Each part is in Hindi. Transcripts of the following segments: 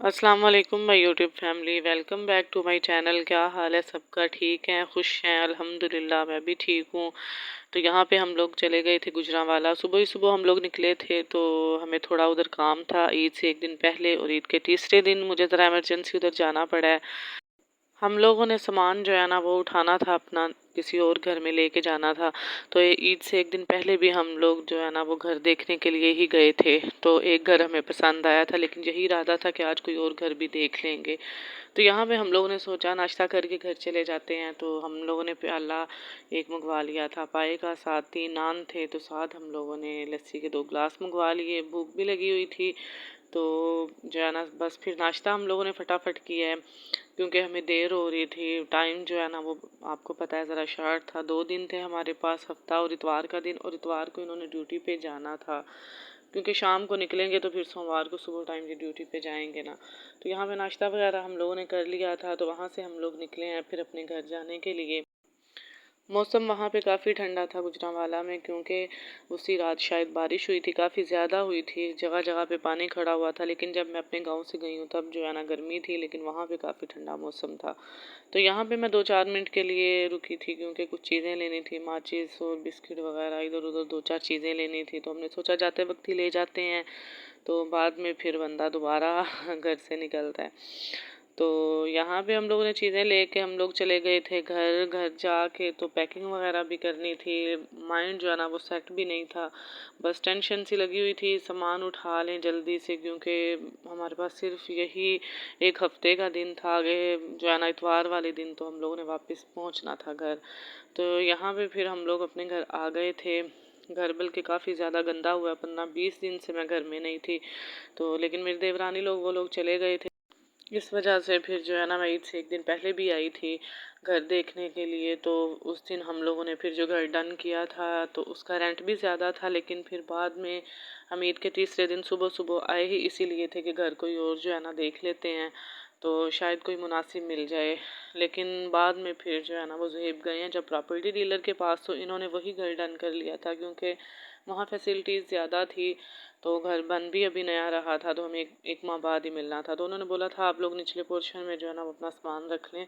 अस्सलाम वालेकुम my YouTube family, welcome back to my channel. क्या हाल है सबका? ठीक है, खुश हैं? अल्हम्दुलिल्लाह मैं भी ठीक हूँ। तो यहाँ पे हम लोग चले गए थे गुजरांवाला। सुबह ही सुबह हम लोग निकले थे, तो हमें थोड़ा उधर काम था ईद से एक दिन पहले, और ईद के तीसरे दिन मुझे ज़रा इमरजेंसी उधर जाना पड़ा है। हम लोगों ने सामान जो है ना वो उठाना था, अपना किसी और घर में लेके जाना था। तो ये ईद से एक दिन पहले भी हम लोग जो है ना वो घर देखने के लिए ही गए थे। तो एक घर हमें पसंद आया था, लेकिन यही इरादा था कि आज कोई और घर भी देख लेंगे। तो यहाँ पे हम लोगों ने सोचा नाश्ता करके घर चले जाते हैं। तो हम लोगों ने प्याला एक मंगवा लिया था पाए का, साथ 3 नान थे, तो साथ हम लोगों ने लस्सी के 2 गिलास मंगवा लिए। भूख भी लगी हुई थी, तो जो है ना बस फिर नाश्ता हम लोगों ने फटाफट किया है, क्योंकि हमें देर हो रही थी। टाइम जो है ना वो आपको पता है ज़रा शॉर्ट था। 2 दिन थे हमारे पास, हफ्ता और इतवार का दिन, और इतवार को इन्होंने ड्यूटी पे जाना था, क्योंकि शाम को निकलेंगे तो फिर सोमवार को सुबह टाइम की ड्यूटी पे जाएंगे ना। तो यहाँ पे नाश्ता वगैरह हम लोगों ने कर लिया था, तो वहाँ से हम लोग निकले हैं फिर अपने घर जाने के लिए। मौसम वहाँ पे काफ़ी ठंडा था गुजरांवाला में, क्योंकि उसी रात शायद बारिश हुई थी, काफ़ी ज़्यादा हुई थी, जगह जगह पे पानी खड़ा हुआ था। लेकिन जब मैं अपने गांव से गई हूँ तब जो है ना गर्मी थी, लेकिन वहाँ पे काफ़ी ठंडा मौसम था। तो यहाँ पे मैं 2-4 मिनट के लिए रुकी थी, क्योंकि कुछ चीज़ें लेनी थी, माचिस और बिस्किट वगैरह, इधर उधर 2-4 चीज़ें लेनी थी। तो हमने सोचा जाते वक्त ही ले जाते हैं, तो बाद में फिर बंदा दोबारा घर से निकलता है। तो यहाँ पे हम लोगों ने चीज़ें लेके हम लोग चले गए थे घर। घर जाके तो पैकिंग वगैरह भी करनी थी। माइंड जो है ना वो सेट भी नहीं था, बस टेंशन सी लगी हुई थी, सामान उठा लें जल्दी से, क्योंकि हमारे पास सिर्फ यही एक हफ्ते का दिन था। आगे जो है ना इतवार वाले दिन तो हम लोगों ने वापस पहुँचना था घर। तो यहाँ पे फिर हम लोग अपने घर आ गए थे। घर बल्कि काफ़ी ज़्यादा गंदा हुआ, 15-20 दिन से मैं घर में नहीं थी। तो लेकिन मेरे देवरानी लोग वो लोग चले गए थे, इस वजह से फिर जो है ना मैं ईद से एक दिन पहले भी आई थी घर देखने के लिए। तो उस दिन हम लोगों ने फिर जो घर डन किया था, तो उसका रेंट भी ज़्यादा था, लेकिन फिर बाद में हम ईद के तीसरे दिन सुबह सुबह आए ही इसीलिए थे कि घर कोई और जो है ना देख लेते हैं, तो शायद कोई मुनासिब मिल जाए। लेकिन बाद में फिर जो है ना वो ज़ेब गए हैं जब प्रॉपर्टी डीलर के पास, तो इन्होंने वही घर डन कर लिया था, क्योंकि वहाँ फैसिलिटीज़ ज़्यादा थी। तो घर बन भी अभी नया रहा था, तो हमें एक माह बाद ही मिलना था। तो उन्होंने बोला था आप लोग निचले पोर्शन में जो है ना वो अपना सामान रख लें,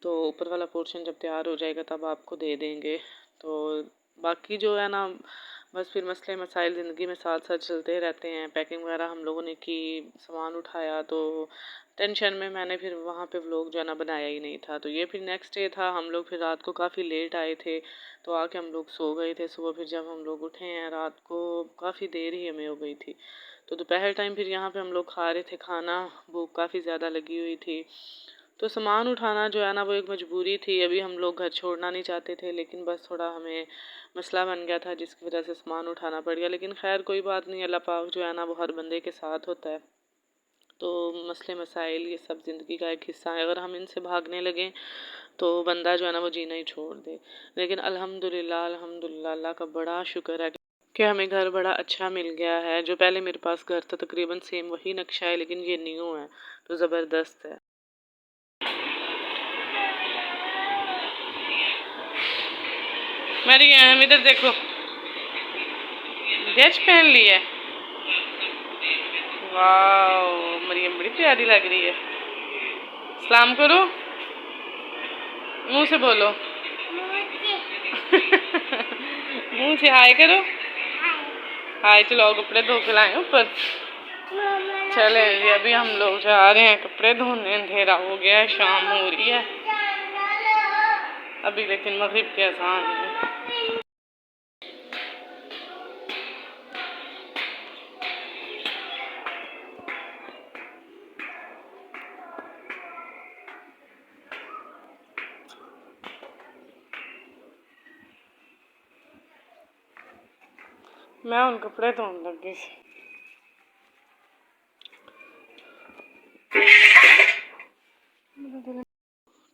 तो ऊपर वाला पोर्शन जब तैयार हो जाएगा तब आपको दे देंगे। तो बाकी जो है ना बस फिर मसले मसाइल ज़िंदगी में साथ साथ चलते रहते हैं। पैकिंग वगैरह हम लोगों ने की, सामान उठाया, तो टेंशन में मैंने फिर वहाँ पे व्लॉग जो है ना बनाया ही नहीं था। तो ये फिर नेक्स्ट डे था, हम लोग फिर रात को काफ़ी लेट आए थे, तो आके हम लोग सो गए थे। सुबह फिर जब हम लोग उठे हैं रात को काफ़ी देर ही हमें हो गई थी। तो दोपहर टाइम फिर यहाँ पे हम लोग खा रहे थे खाना, भूख काफ़ी ज़्यादा लगी हुई थी। तो सामान उठाना जो है ना वो एक मजबूरी थी। अभी हम लोग घर छोड़ना नहीं चाहते थे, लेकिन बस थोड़ा हमें मसला बन गया था, जिसकी वजह से सामान उठाना पड़ गया। लेकिन खैर कोई बात नहीं, अल्लाह पाक जो है ना वो हर बंदे के साथ होता है। तो मसले मसाइल ये सब ज़िंदगी का एक हिस्सा है, अगर हम इनसे भागने लगें तो बंदा जो है ना वो जीना ही छोड़ दे। लेकिन अल्हम्दुलिल्लाह अल्हम्दुलिल्लाह, अल्लाह का बड़ा शुक्र है कि हमें घर बड़ा अच्छा मिल गया है। जो पहले मेरे पास घर था तकरीबन सेम वही नक्शा है, लेकिन ये न्यू है, तो ज़बरदस्त है। मरियम इधर देखो, ड्रेस पहन ली है। वाह, मरियम बड़ी प्यारी लग रही है। सलाम करो, मुंह से बोलो। मुंह से हाय करो। हाय, चलो कपड़े धो के लाए ऊपर। चले जी, अभी हम लोग जा रहे हैं कपड़े धोने। अंधेरा हो गया है, शाम हो रही है अभी, लेकिन मगरिब के अज़ान है। मैं उन कपड़े धोने लगी सी।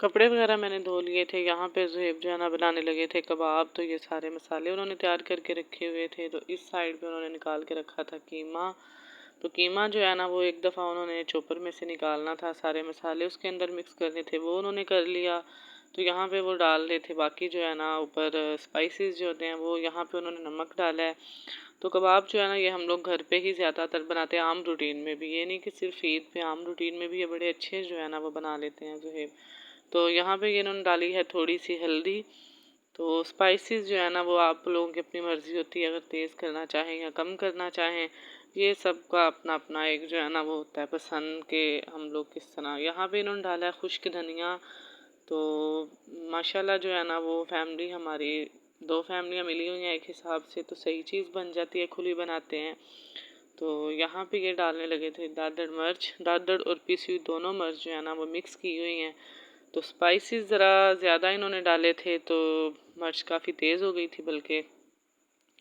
कपड़े वगैरह मैंने धो लिए थे। यहाँ पे ज़ुहैब जो है ना बनाने लगे थे कबाब, तो ये सारे मसाले उन्होंने तैयार करके रखे हुए थे। तो इस साइड पे उन्होंने निकाल के रखा था कीमा। तो कीमा जो है ना वो एक दफ़ा उन्होंने चॉपर में से निकालना था, सारे मसाले उसके अंदर मिक्स करने थे, वो उन्होंने कर लिया। तो यहाँ पे वो डाल रहे थे। बाकी जो है ना ऊपर स्पाइसेस जो होते हैं वो यहाँ पे उन्होंने नमक डाला है। तो कबाब जो है ना ये हम लोग घर पे ही ज़्यादातर बनाते हैं, आम रूटीन में भी, ये नहीं कि सिर्फ ईद पे, आम रूटीन में भी ये बड़े अच्छे जो है ना वो बना लेते हैं ज़ुहैब। तो यहाँ पे ये इन्होंने डाली है थोड़ी सी हल्दी। तो स्पाइसेस जो है ना वो आप लोगों की अपनी मर्ज़ी होती है, अगर तेज़ करना चाहें या कम करना चाहें, ये सब का अपना अपना एक जो है ना वो होता है पसंद के हम लोग किस तरह। यहाँ पे इन्होंने डाला है खुश्क धनिया। तो माशाल्लाह जो है ना वो फैमिली हमारी, दो फैमिलियाँ मिली हुई हैं एक हिसाब से, तो सही चीज़ बन जाती है, खुली बनाते हैं। तो यहाँ पे ये डालने लगे थे दादड़ मिर्च, दादड़ और पीसी हुई दोनों मिर्च जो है ना वो मिक्स की हुई हैं। तो स्पाइसेस ज़रा ज़्यादा इन्होंने डाले थे, तो मिर्च काफ़ी तेज़ हो गई थी बल्कि,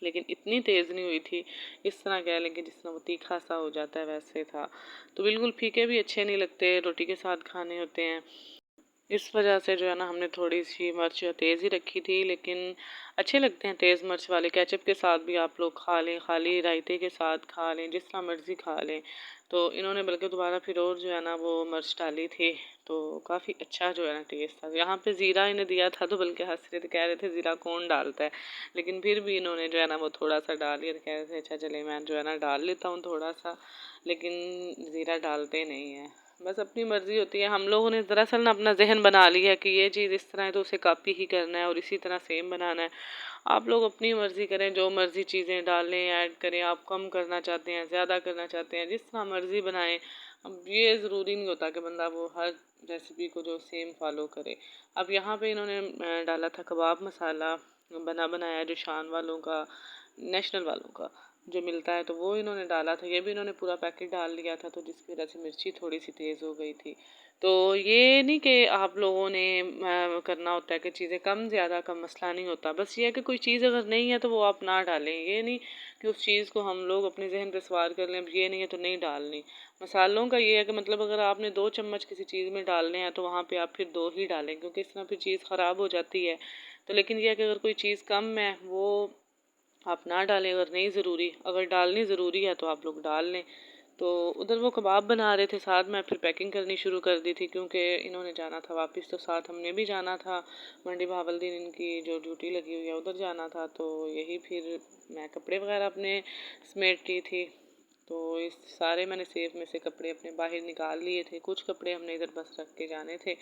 लेकिन इतनी तेज़ नहीं हुई थी, इस तरह कह लें कि जिस तरह वो तीखा सा हो जाता है वैसे था। तो बिल्कुल फीके भी अच्छे नहीं लगते, रोटी के साथ खाने होते हैं। इस वजह से जो है ना हमने थोड़ी सी मिर्च तेज़ ही रखी थी, लेकिन अच्छे लगते हैं तेज़ मिर्च वाले। केचप के साथ भी आप लोग खा लें, खाली रायते के साथ खा लें, जिस तरह मर्ज़ी खा लें। तो इन्होंने बल्कि दोबारा फिर और जो है ना वो मिर्च डाली थी, तो काफ़ी अच्छा जो है ना टेस्ट था। यहाँ पे ज़ीरा इन्हें दिया था तो बल्कि हंस रहे थे, कह रहे थे ज़ीरा कौन डालता है, लेकिन फिर भी इन्होंने जो है ना वो थोड़ा सा डाल लिया। कह रहे थे अच्छा चले मैं जो है ना डाल लेता हूँ थोड़ा सा, लेकिन ज़ीरा डालते नहीं है, बस अपनी मर्ज़ी होती है। हम लोगों ने दरअसल ना अपना जहन बना लिया है कि ये चीज़ इस तरह है तो उसे कॉपी ही करना है और इसी तरह सेम बनाना है। आप लोग अपनी मर्ज़ी करें, जो मर्ज़ी चीज़ें डालें, ऐड करें। आप कम करना चाहते हैं, ज़्यादा करना चाहते हैं, जिस तरह मर्ज़ी बनाएं। अब ये ज़रूरी नहीं होता कि बंदा वो हर रेसिपी को जो सेम फॉलो करे। अब यहाँ पे इन्होंने डाला था कबाब मसाला, बना बनाया जो शान वालों का, नेशनल वालों का जो मिलता है, तो वो इन्होंने डाला था। ये भी इन्होंने पूरा पैकेट डाल लिया था, तो जिसकी वजह से मिर्ची थोड़ी सी तेज़ हो गई थी। तो ये नहीं कि आप लोगों ने करना होता है कि चीज़ें कम ज़्यादा का मसला नहीं होता, बस ये है कि कोई चीज़ अगर नहीं है तो वो आप ना डालें। ये नहीं कि उस चीज़ को हम लोग अपने जहन पर सवार कर लें, ये नहीं है तो नहीं डालनी। मसालों का ये है कि मतलब अगर आपने 2 चम्मच किसी चीज़ में डालने हैं तो वहाँ पे आप फिर 2 ही डालें, क्योंकि इस तरह फिर चीज़ ख़राब हो जाती है। तो लेकिन यह है कि अगर कोई चीज़ कम है वो आप ना डालें, अगर नहीं ज़रूरी, अगर डालनी ज़रूरी है तो आप लोग डाल लें। तो उधर वो कबाब बना रहे थे, साथ में फिर पैकिंग करनी शुरू कर दी थी, क्योंकि इन्होंने जाना था वापस, तो साथ हमने भी जाना था। मंडी बहावलदीन इनकी जो ड्यूटी लगी हुई है उधर जाना था, तो यही फिर मैं कपड़े वगैरह अपने समेट रही थी। तो इस सारे मैंने सेफ में से कपड़े अपने बाहर निकाल लिए थे, कुछ कपड़े हमने इधर बस रख के जाने थे।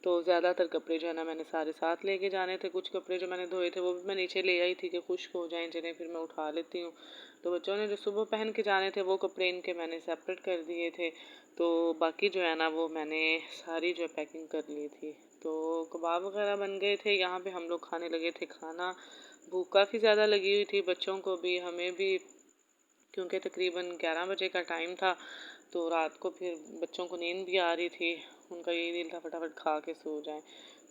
तो ज़्यादातर कपड़े जो है ना मैंने सारे साथ लेके जाने थे। कुछ कपड़े जो मैंने धोए थे वो भी मैं नीचे ले आई थी कि खुश्क हो जाएं, जिन्हें फिर मैं उठा लेती हूँ। तो बच्चों ने जो सुबह पहन के जाने थे वो कपड़े इनके मैंने सेपरेट कर दिए थे। तो बाकी जो है ना वो मैंने सारी जो पैकिंग कर ली थी। तो कबाब वगैरह बन गए थे, यहाँ पे हम लोग खाने लगे थे खाना। भूख काफ़ी ज़्यादा लगी हुई थी, बच्चों को भी हमें भी, क्योंकि तकरीबन 11 बजे का टाइम था। तो रात को फिर बच्चों को नींद भी आ रही थी, उनका यही दिल था फटाफट खा के सो जाएं।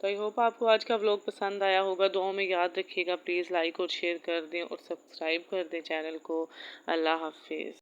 तो आई होप आपको आज का व्लॉग पसंद आया होगा। दुआओं में याद रखिएगा, प्लीज़ लाइक और शेयर कर दें और सब्सक्राइब कर दें चैनल को। अल्लाह हाफिज़।